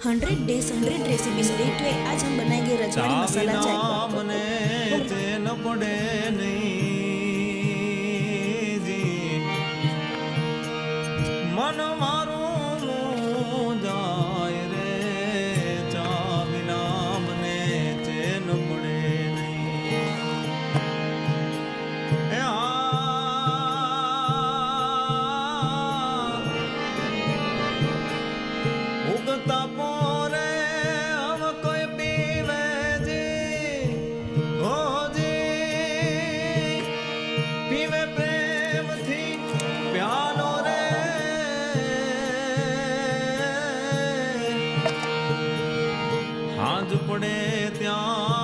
100 days 100 recipes देखिए। आज हम बनाएंगे रजवाड़ी मसाला चाय મને ચેન પડે નહીં જી મન મારું જાય રે ચા વિના મને ચેન પડે નહીં એ ઉગતા પોરે હમ કોઈ પીવે જી હો જી પીવે પ્રેમથી પ્યાલો રે હાંજ પડે ત્યાં